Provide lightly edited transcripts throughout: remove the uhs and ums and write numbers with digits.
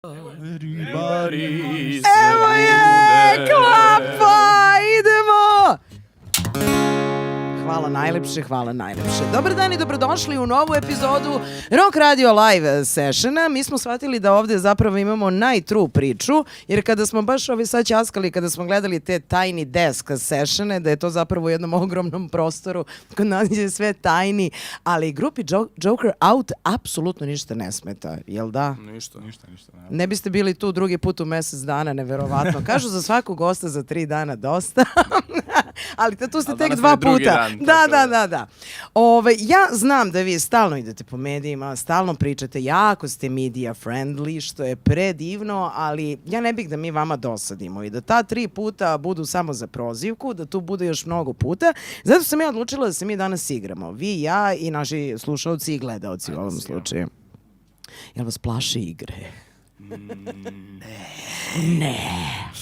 Evo je, klapa, idemo! Hvala najlepše. Dobar dan i dobrodošli u novu epizodu Rock Radio Live sessiona. Mi smo shvatili da ovde zapravo imamo najtrue priču, jer kada smo baš sad ćaskali, kada smo gledali te Tiny Desk sessione, da je to zapravo u jednom ogromnom prostoru kod nas je sve tajni, ali grupi Joker Out apsolutno ništa ne smeta, jel da? Ništa. Ne biste bili tu drugi put u mesec dana, neverovatno. Kažu za svakog gosta za 3 dana dosta, ali tu ste tek 2 puta. Da. Ja znam da vi stalno idete po medijima, stalno pričate, jako ste media friendly, što je predivno, ali ja ne bih da mi vama dosadimo i da ta 3 puta budu samo za prozivku, da tu bude još mnogo puta. Zato sam ja odlučila da se mi danas igramo. Vi, ja i naši slušalci i gledaoci u ovom slučaju. Jel vas plaše igre? Ne.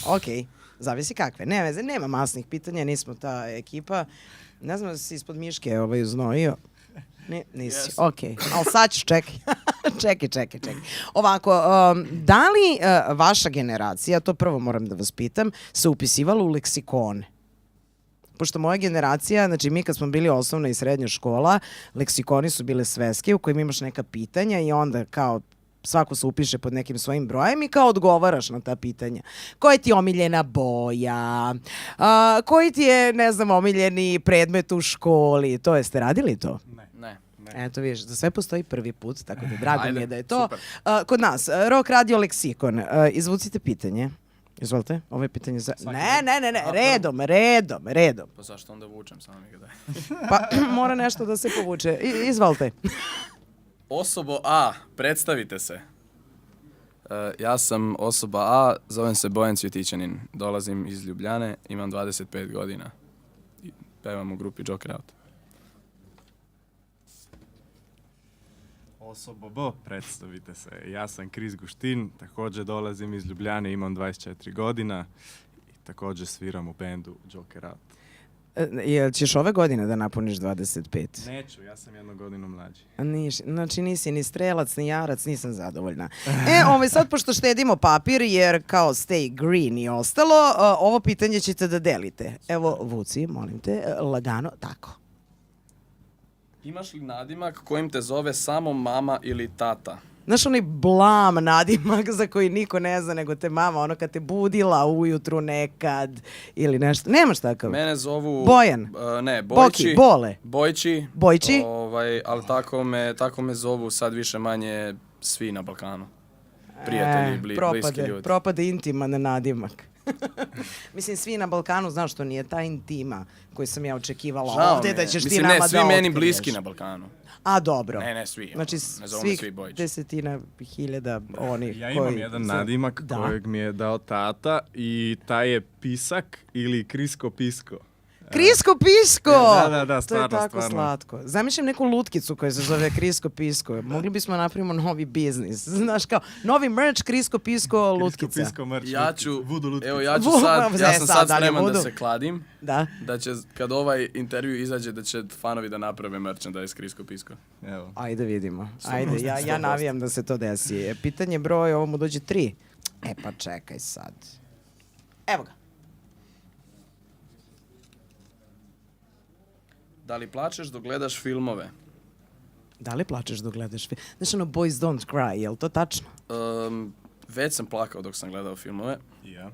Okej. Zavisi kakve. Ne veze, nema masnih pitanja, nismo ta ekipa. Ne znam da si ispod miške uznojio. Ne, nisi. Yes. Okej. Ali sad ću, čekaj. Ovako, da li vaša generacija, to prvo moram da vas pitam, se upisivala u leksikone? Pošto moja generacija, znači mi kad smo bili osnovna i srednja škola, leksikoni su bile sveske u kojima imaš neka pitanja i onda kao svako se upiše pod nekim svojim brojem i kao odgovaraš na ta pitanja. Koja ti je omiljena boja? Koji ti je, ne znam, omiljeni predmet u školi? To jeste radili to? Ne. Eto vidiš, za sve postoji prvi put, tako da drago mi je da je to. Kod nas, Rock Radio leksikon. Izvucite pitanje. Izvolite, ovo je pitanje za... Ne, redom. Pa zašto onda vučem, samo mi ga daj. Pa mora nešto da se povuče. Izvolite. Osobo A, predstavite se. Ja sam osoba A, zovem se Bojan Cvjetićanin, dolazim iz Ljubljane, imam 25 godina i pevam u grupi Joker Out. Osobo B, predstavite se. Ja sam Kris Guštin, također dolazim iz Ljubljane, imam 24 godina i također sviram u bendu Joker Out. Jel ćeš ove godine da napuniš 25? Neću, ja sam 1 godinu mlađi. Znači nisi ni strelac, ni jarac, nisam zadovoljna. Sad pošto štedimo papir, jer kao stay green i ostalo, ovo pitanje ćete da delite. Evo, vuci, molim te, lagano, tako. Imaš li nadimak kojim te zove samo mama ili tata? Znaš onaj blam nadimak za koji niko ne zna nego te mama, ono kad te budila ujutru nekad ili nešto. Nemaš takav? Mene zovu... Bojan? Ne, Bojči. Boki, Bole? Bojči? Ali tako me zovu sad više manje svi na Balkanu. Prijatelji, bliski ljudi. Propade intiman nadimak. Mislim, svi na Balkanu, znaš što nije ta intima koju sam ja očekivala ovdje da ćeš ti nama da otkriješ. Svi meni bliski na Balkanu. A, dobro. Ne, svi. Znači, svih 10.000 onih ja imam jedan nadimak kojeg mi je dao tata i taj je Pisak ili Krisko Pisko. Krisko Pisko! Da, stvarno. To je tako slatko. Zamišljam neku lutkicu koja se zove Krisko Pisko. Mogli bismo napravimo novi biznis. Znaš, kao novi merch Krisko Pisko lutkica. Krisko Pisko merch lutkica. Ja sam sad spreman da se kladim. Da će, kad ovaj intervju izađe, da će fanovi da naprave merchandise Krisko Pisko. Evo. Ajde vidimo. Ja navijam da se to desi. Pitanje broj, ovo mu dođe 3. Pa čekaj sad. Evo ga. Da li plačeš dok gledaš filmove? Znaš ono Boys Don't Cry, je li to tačno? Već sam plakao dok sam gledao filmove. Ja.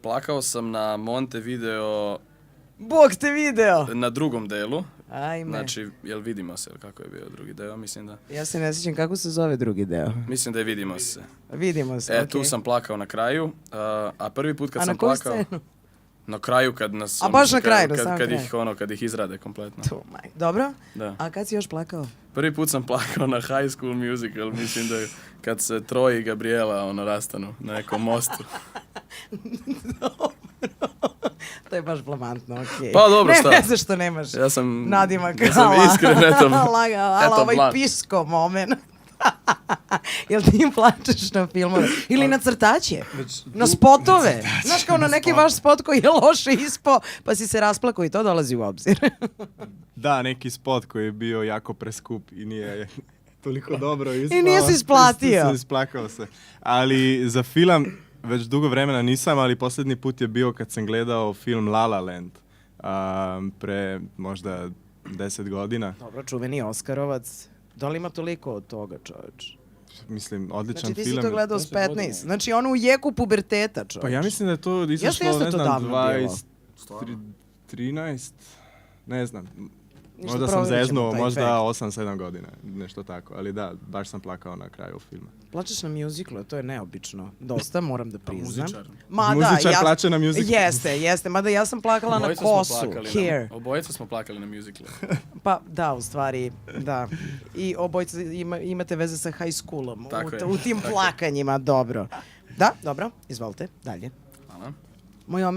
Plakao sam na Montevideo... Bog te video! Na drugom delu. Ajme. Znači, jel vidimo se, kako je bio drugi deo, mislim da... Ja se ne sjećam kako se zove drugi deo. Mislim da je vidimo se. Vidimo se, okej. Tu sam plakao na kraju, a prvi put kad sam plakao... A na koju scenu? Na kraju kad nas... A baš na kraju, kad ih izrade kompletno. Dobro? Da. A kad si još plakao? Prvi put sam plakao na High School Musical, mislim da kad se Troy i Gabriela rastanu na nekom mostu. Dobro. To je baš blamantno, okej. Pa dobro, šta? Ne zašto nemaš nadimak. Ja sam iskren, eto. Ovaj pisko moment. Jel ti im plačeš na filmove? Ili na crtaće? Na spotove? Znaš kao na neki vaš spot koji je loše ispao, pa si se rasplakao i to dolazi u obzir. Da, neki spot koji je bio jako preskup i nije toliko dobro ispao. I nije se isplatio. Isplakao se. Ali za film već dugo vremena nisam, ali posljednji put je bio kad sam gledao film La La Land. Pre možda 10 godina. Dobro, čuveni Oskarovac. Da li ima toliko od toga, čoveč? Mislim, odličan Znači ti film. si to gledao s 15. Znači ono u jeku puberteta, čoveč. Pa ja mislim da je to izašlo, Jeste ne to znam, davno bilo. 13, ne znam. Ništa, Možda sam provjerit ćemo zeznuo, taj možda fact. 8-7 godina, nešto tako. Ali da, baš sam plakao na kraju filma. Plačeš na mjuziklu, to je neobično. Dosta, moram da priznam. muzičar. Muzičar plače na mjuziklu. Jeste. Mada ja sam plakala na kosu. Obojica smo plakali na mjuziklu. Pa da, u stvari, da. I obojica imate veze sa high schoolom. Tako je, U tim tako je. plakanjima, dobro. Da, dobro, izvolite, dalje. Hvala. Moja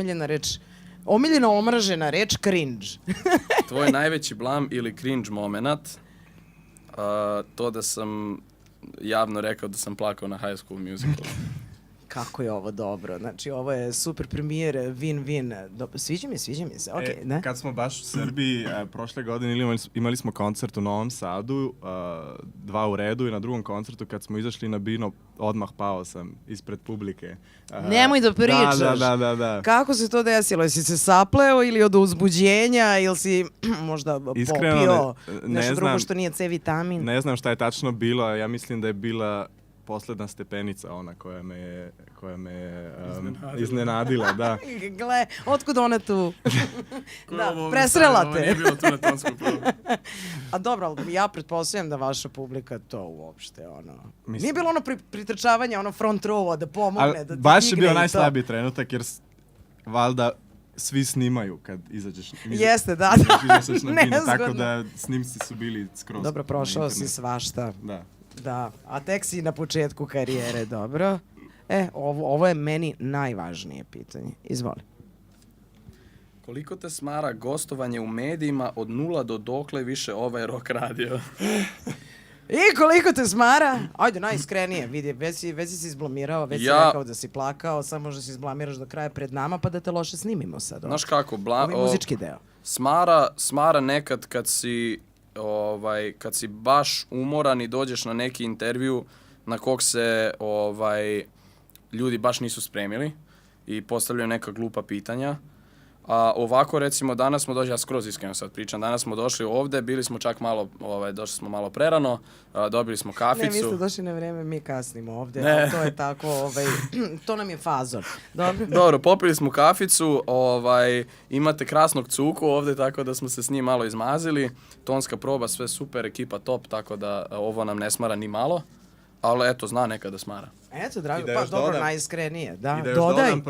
omiljena omražena reč, cringe. Tvoj najveći blam ili cringe moment, to da sam javno rekao da sam plakao na High School Musicalu. Kako je ovo dobro. Znači, ovo je super premijer, win-win. Sviđa mi se, okej, ne? Kad smo baš u Srbiji prošle godine imali smo koncert u Novom Sadu, 2 u redu, i na drugom koncertu kad smo izašli na bino, odmah pao sam ispred publike. Nemoj da pričaš. Da. Kako se to desilo? Jesi se sapleo ili od uzbuđenja ili si možda Iskreno, popio ne nešto drugo znam. što nije C vitamin? Ne znam šta je tačno bilo, ja mislim da je bila posledna stepenica ona koja me je iznenadila, da. Gle, otkud ona tu? Da, Ovo presrela ovo nije te. bilo tu na tonskom probu. A dobro, ali ja pretpostavljam da vaša publika to uopšte, ono... Mislim- Nije bilo ono pritrčavanje, ono front rowa da pomogne, Ali da ti baš je digne bio i to. najslabiji trenutak jer valjda svi snimaju kad izađeš. Jeste, da. Kad izađeš na binu, tako Nezgodno. da snimci su bili skroz. Dobro, na prošao si internetu. svašta. Da. Da, a tek si na početku karijere, dobro. Ovo je meni najvažnije pitanje. Izvoli. Koliko te smara gostovanje u medijima od 0 do dokle više ovaj rock radio? I koliko te smara? Ajde, najiskrenije, vidi, već si izblamirao, već si rekao da si plakao, samo možda si izblamiraš do kraja pred nama, pa da te loše snimimo sad. Znaš kako, Ovi muzički deo. smara nekad kad si baš umoran i dođeš na neki intervju na kog se ljudi baš nisu spremili i postavljaju neka glupa pitanja. A ovako, recimo, danas smo došli, ja skroz iskreno sad pričam, danas smo došli ovde, bili smo čak malo, došli smo malo prerano, dobili smo kaficu. Ne, vi ste došli na vreme, mi kasnimo ovde, Ne. ali to je tako, to nam je fazon. Dobro. Dobro, popili smo kaficu, imate krasnog cuku ovde, tako da smo se s njim malo izmazili. Tonska proba, sve super, ekipa top, tako da ovo nam ne smara ni malo. Ali eto, zna nekada da smara. Eto, drago, I da pa još dobro, dodam- najiskrenije. Da, I da još dodaj. dodam,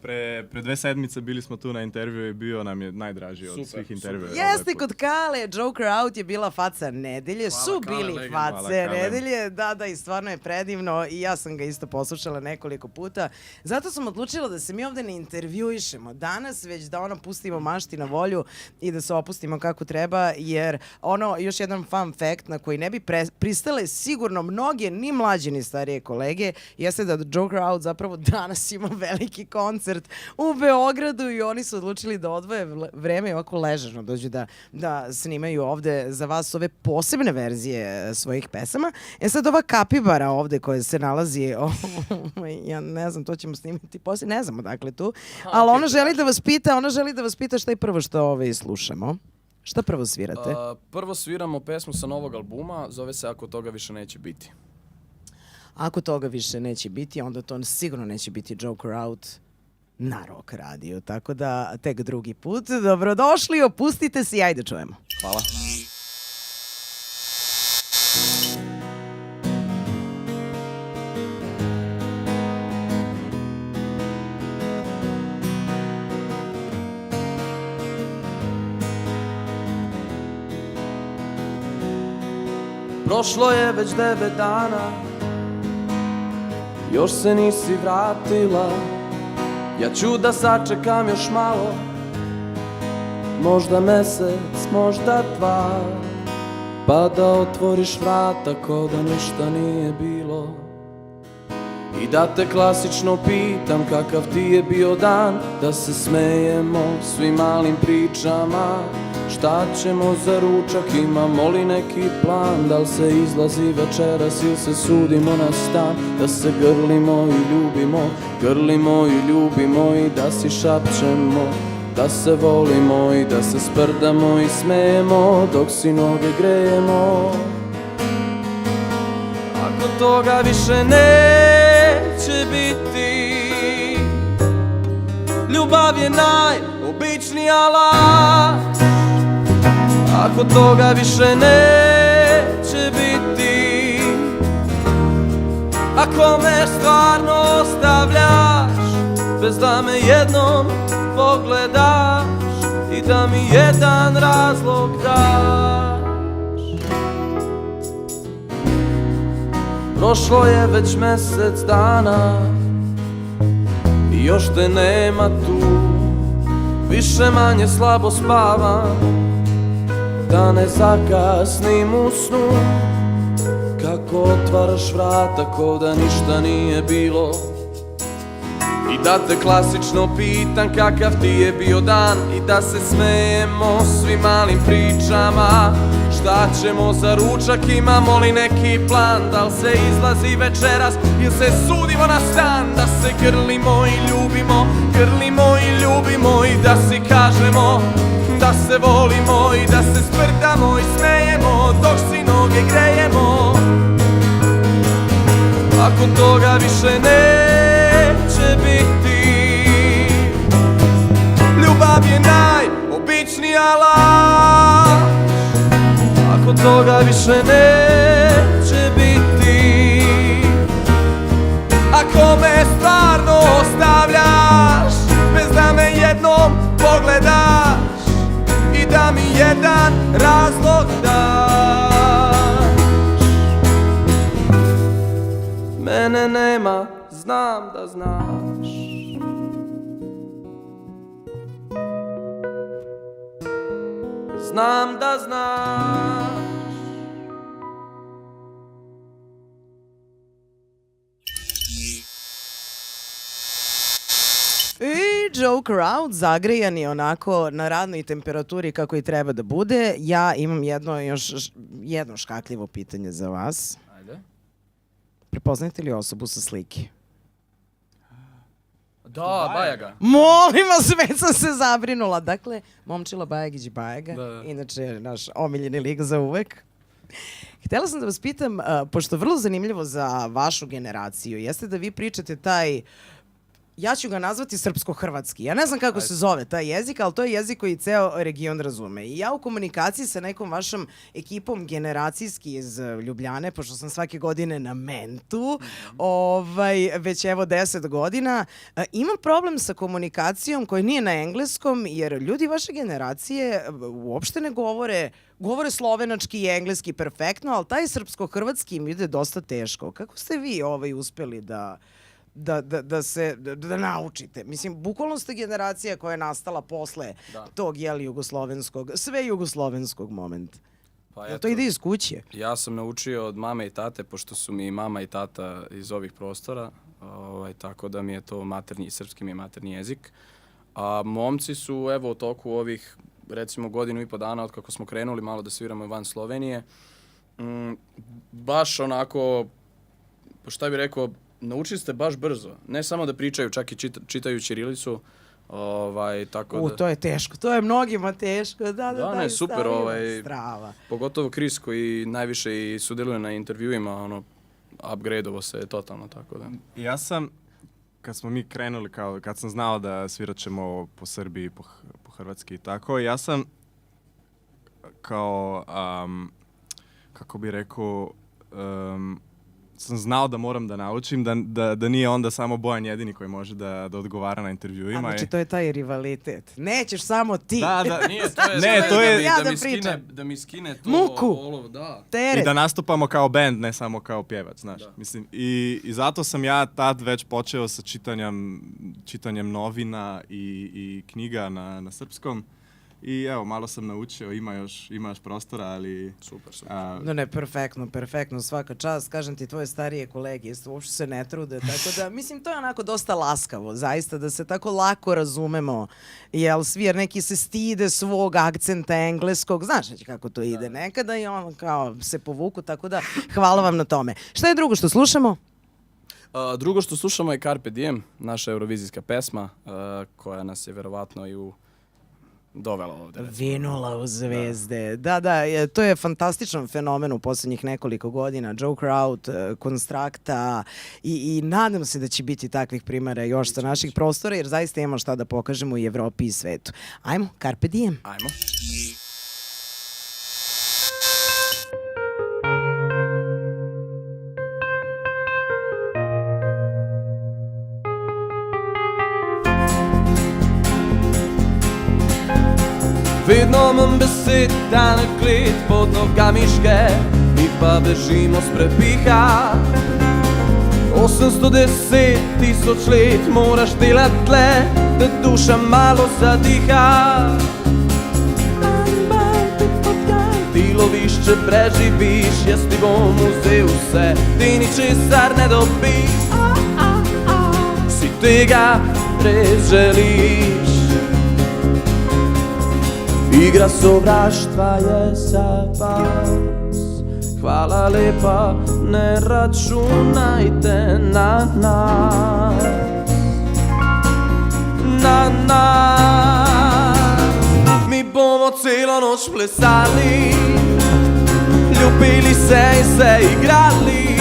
pre 2 sedmice bili smo tu na intervju i bio nam je najdraži od Super, svih super. intervjua. Jeste, kod Kale, Joker Out je bila faca nedelje, Hvala, su Kale, bili legenda. face Hvala, Kale. nedelje, da, i stvarno je predivno i ja sam ga isto poslušala nekoliko puta. Zato sam odlučila da se mi ovde ne intervjuišemo danas, već da pustimo mašti na volju i da se opustimo kako treba, jer još jedan fun fact na koji ne bi pristale sigurno mnoge ni mlađe ni starije kolege, jeste da Joker Out zapravo danas ima veliki koncert u Beogradu i oni su odlučili da odvoje vreme i ovako ležerno dođu da snimaju ovde za vas ove posebne verzije svojih pesama. Sad ova kapibara ovde koja se nalazi, ja ne znam, to ćemo snimiti poslije, ne znamo dakle tu, ali ona želi da vas pita šta je prvo što slušamo. Šta prvo svirate? Prvo sviramo pesmu sa novog albuma, zove se Ako toga više neće biti. Ako toga više neće biti, onda to sigurno neće biti Joker Out na Rock Radio. Tako da, tek drugi put. Dobrodošli, opustite se i ajde čujemo. Hvala. Prošlo je već 9 dana, još se nisi vratila. Ja ću da sačekam još malo, možda mesec, možda 2, pa da otvoriš vrata ko da ništa nije bilo. I da te klasično pitam kakav ti je bio dan, da se smejemo svim malim pričama. Šta ćemo za ručak, imamo li neki plan, da li se izlazi večeras ili se sudimo na stan. Da se grlimo i ljubimo i da si šapćemo, da se volimo i da se sprdamo i smejemo dok si noge grejemo. Ako toga više neće biti, ljubav je najobičniji alat. Ako toga više neće biti, ako me stvarno ostavljaš, bez da me jednom pogledaš i da mi jedan razlog daš. Prošlo je već mjesec dana i još te nema tu, više manje slabo spavam, da ne zakasnim u snu. Kako otvaraš vrata ko da ništa nije bilo, i da te klasično pitam kakav ti je bio dan, i da se smejemo svim malim pričama. Šta ćemo za ručak, imamo li neki plan, da li se izlazi večeras ili se sudimo na stan. Da se grlimo i ljubimo i da si kažemo da se volimo i da se sprdamo i smejemo dok si noge grejemo. Ako toga više neće biti, ljubav je najobičnija laž. Ako toga više neće biti, ako me stvarno ostavljaš, bez da me jednom pogledaš i da mi jedan razlog daš. Mene nema, znam da znaš. Znam da znaš. I Joker out, zagrejan je onako na radnoj temperaturi kako i treba da bude. Ja imam jedno škakljivo pitanje za vas. Ajde. Prepoznajete li osobu sa slike? Da, Bajaga. Molim vas, već sam se zabrinula. Dakle, Momčila Bajagić Bajaga, Da. inače naš omiljeni lik za uvek. Htjela sam da vas pitam, pošto je vrlo zanimljivo za vašu generaciju, jeste da vi pričate taj, ja ću ga nazvati srpsko-hrvatski. Ja ne znam kako se zove taj jezik, ali to je jezik koji ceo region razume. I ja u komunikaciji sa nekom vašom ekipom generacijski iz Ljubljane, pošto sam svake godine na mentu, već evo 10 godina, imam problem sa komunikacijom koja nije na engleskom, jer ljudi vaše generacije uopšte ne govore slovenački i engleski perfektno, ali taj srpsko-hrvatski im ide dosta teško. Kako ste vi uspeli da naučite? Mislim, bukvalno ste generacija koja je nastala posle tog, sve jugoslovenskog momenta. Pa to ide iz kuće. Ja sam naučio od mame i tate, pošto su mi mama i tata iz ovih prostora, tako da mi je to srpski mi je maternji jezik. A momci su, evo, u toku ovih, recimo, 1.5 godina od kako smo krenuli malo da sviramo van Slovenije, baš onako, šta bih rekao, naučili ste baš brzo. Ne samo da pričaju, čak i čitaju ćirilicu. Tako da... To je teško. To je mnogima teško. Da, ne, super. Strava. Pogotovo Kris koji najviše i sudeluje na intervjuima, upgradeovo se totalno, tako da. Ja sam, kad smo mi krenuli, kad sam znao da svirat ćemo po Srbiji, po hrvatski i tako, ja sam kao, kako bi rekao, sam znao da moram da naučim, da nije onda samo Bojan jedini koji može da odgovara na intervjuima. Znači, to je taj rivalitet. Nećeš samo ti. Da. Nije, to je da mi skine to muku, teret. I da nastupamo kao band, ne samo kao pjevac, znaš. Mislim, i zato sam ja tad već počeo sa čitanjem novina i knjiga na srpskom. I evo, malo sam naučio, ima još prostora, ali... Super. No ne, perfektno, svaka čast. Kažem ti, tvoje starije kolege isto uopšte se ne trude, tako da, mislim, to je onako dosta laskavo, zaista, da se tako lako razumemo, jer neki se stide svog akcenta engleskog, znaš kako to ide nekada i ono kao se povuku, tako da hvala vam na tome. Šta je drugo što slušamo? Drugo što slušamo je Carpe Diem, naša eurovizijska pesma, koja nas je verovatno i dovela ovde. Vinula u zvezde. Da, to je fantastičan fenomen u posljednjih nekoliko godina. Joe Crowd, Konstrakta i nadam se da će biti takvih primjera još sa naših prostora, jer zaista imamo šta da pokažemo i Evropi i svetu. Ajmo, Carpe Diem. Ajmo. Vedno manj besed, tanek led pod nogami žge, mi pa bežimo s prepiha. 810 tisoč let moraš delat tle, da duša malo zadiha. Ti lovišče preživiš, jaz ti bom vzel vse, ti ničesar ne dobiš. Si tega res želiš? Igra sovraštva je za vas. Hvala lepa, ne računajte na nas. Na nas. Mi bomo celo noč plesali, ljubili se in se igrali,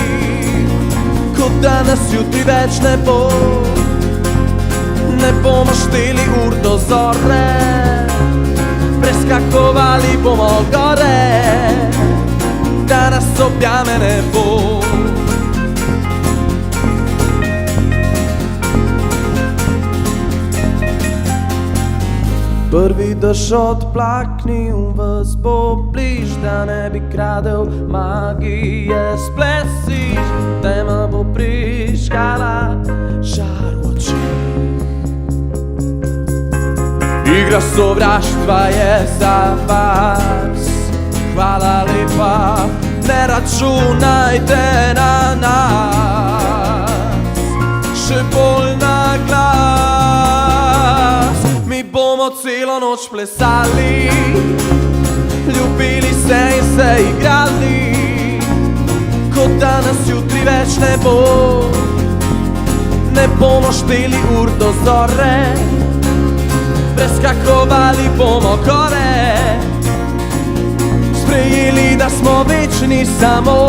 kot da nas jutri več ne bo. Ne bomo šteli ur do zore, preskakovali bomo gore, da nas objame ne bo. Prvi dež odplaknil vas bo bliž, da ne bi kradel magije splesiš. Tema bo prižgala žar v oči. Igra sovraštva je za vas. Hvala lepa, ne računajte na nas. Še bolj na glas. Mi bomo celo noč plesali, ljubili se in se igrali, kot da nas jutri več ne bo. Ne bomo šteli ur do zore, preskakovali bomo gore, sprejeli, da smo večni samo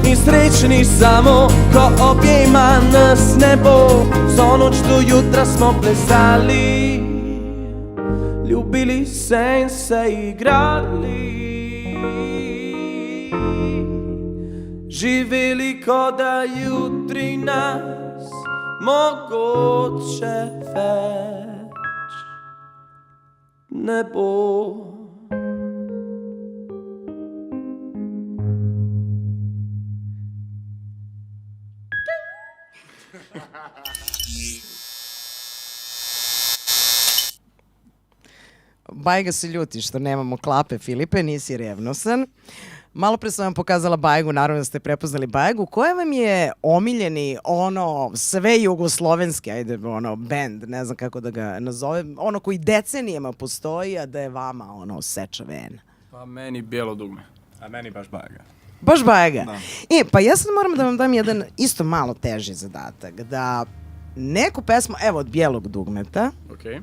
in srečni samo, ko objema nas ne bo. Vso noč do jutra smo plesali, ljubili se in se igrali, živeli, kot da jutri nas mogoče več ne bo. Bajga se ljuti što nemamo klape, Filipe, nisi revnosan. Malo pre sam vam pokazala Bajgu, naravno da ste prepoznali Bajgu. Koja vam je omiljeni, sve jugoslovenski, band, ne znam kako da ga nazovem, koji decenijama postoji, a da je vama, seča vena? Pa meni Bijelo dugme. A meni baš Bajga. Baš Bajga? Da. Pa ja sad moram da vam dam jedan isto malo teži zadatak, da neku pesmu, evo od Bijelog dugmeta, Okej.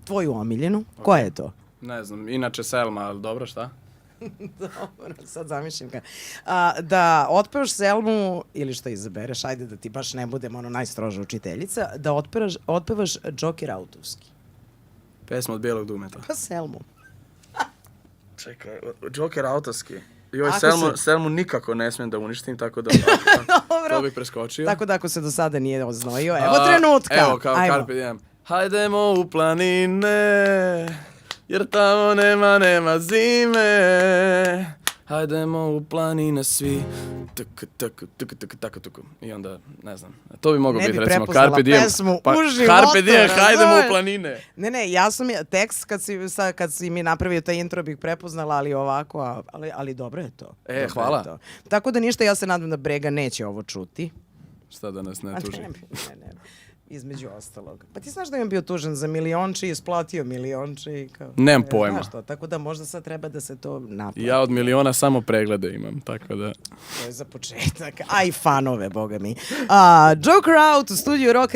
tvoju omiljenu, koja je to? Ne znam, inače Selma, ali dobro, šta? Dobro, sad zamišljam ga. Da otpevaš Selmu, ili što izabereš, ajde da ti baš ne budem najstroža učiteljica, da otpevaš Džoker autovski. Pesma od Bijelog dugmeta. Pa Selmu. Čekaj, Joker autorski. Joj, Ako Selmu nikako ne smijem da uništim, tako da to bih preskočio. Tako da ako se do sada nije oznojio, evo trenutka. Evo, kao Carpe Diem. Hajdemo u planine, jer tamo nema zime. hajdemo u planine svi, tako. I onda, ne znam, to bi moglo Ne biti bi recimo prepoznala Carpe Diem. pesmu Pa, u životu, Carpe Diem, hajdemo razumeš? u planine. Ne, ja sam tekst kad si mi napravio taj intro bih prepoznala, ali ovako, ali dobro je to. Dobro je hvala. to. Tako da ništa, ja se nadam da Brega neće ovo čuti. Šta da nas ne tuži? Ne. Između ostalog. Pa ti znaš da je bio tužen za milionči, isplatio milionči. I kao, Nemam pojma. Znaš to, tako da možda sad treba da se to naplati. Ja od miliona samo preglede imam, tako da... To je za početak. A i fanove, boga mi. Joker Out u studiju Rock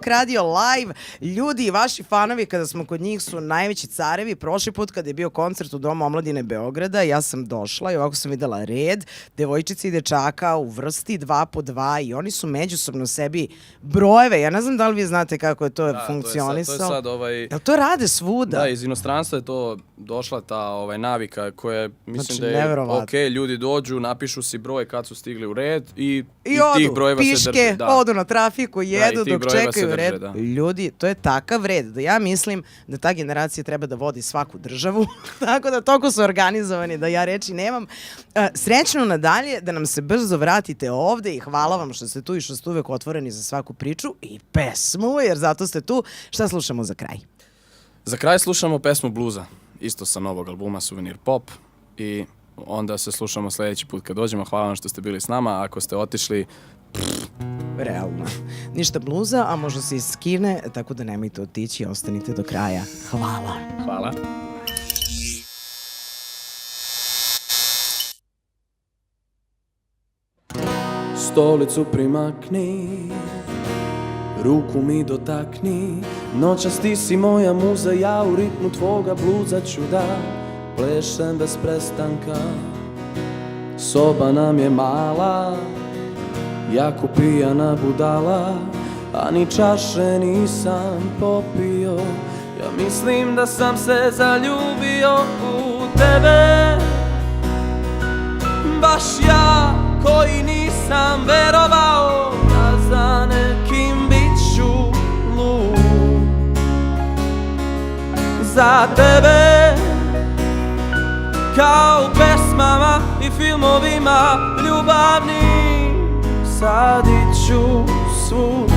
Radio live. Ljudi, vaši fanovi, kada smo kod njih, su najveći carevi. Prošli put kada je bio koncert u Domu omladine Beograda, ja sam došla i ovako sam videla red. Devojčice i dečaka u vrsti 2 po 2 i oni su međusobno sebi brojeve. Ja ne znam da li vi znate kako je to funkcionisalo. To je sad Jel to rade svuda? Da, iz inostranstva je to došla ta navika koja mislim Znači, da je neverovatno. ok, ljudi dođu, napišu si broj kad su stigli u red i odu, tih brojeva se drže. piške, odu na trafiku, jedu i tih dok brojeva čekaju se drže, red. da. Ljudi, to je takav red da ja mislim da ta generacija treba da vodi svaku državu. Tako da toliko su organizovani da ja reči nemam. Srećno nadalje, da nam se brzo vratite ovde i hvala vam što ste tu i što ste uvek otvoreni za svaku priču i pesmu, jer zato ste tu. Šta slušamo za kraj? Za kraj slušamo pesmu bluza, isto sa novog albuma Souvenir Pop i onda se slušamo sljedeći put kad dođemo. Hvala vam što ste bili s nama, ako ste otišli... Realno. Ništa bluza, a možda se iskine, tako da nemojte otići i ostanite do kraja. Hvala. Hvala. Stolicu primakni, ruku mi dotakni, noćas ti si moja muza, ja u ritmu tvoga bluza ću da plešem bez prestanka. Soba nam je mala, jako pijana budala, a ni čaše nisam popio. Ja mislim da sam se zaljubio u tebe, baš ja koji nisam verovao da za nekim bit ću lud. Za tebe kao u pesmama i filmovima ljubavnim sadit ću svud.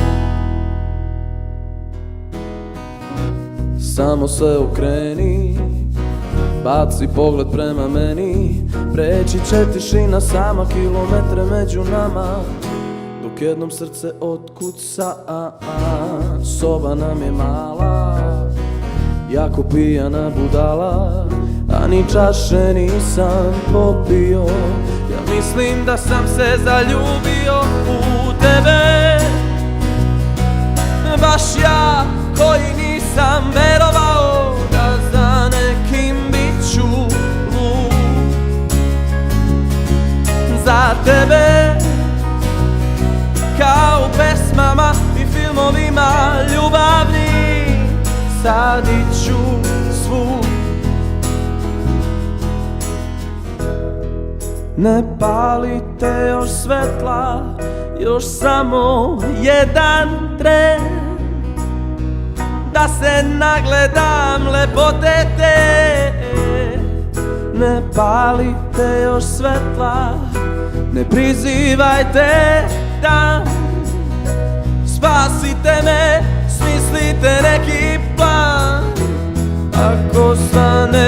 Samo se okreni, baci pogled prema meni, preći će tišina sama, kilometre među nama, dok jednom srce otkuca. Soba nam je mala, jako pijana budala, a ni čaše nisam popio. Ja mislim da sam se zaljubio u tebe, baš ja koji nisam verovao da za nekim bit ću lud. Za tebe kao u pesmama i filmovima ljubavni sadit ću svud. Ne palite još svetla, još samo jedan tren, da se nagledam lepote te. Ne palite još svetla, ne prizivajte dan, spasite me, smislite neki plan. Ako svane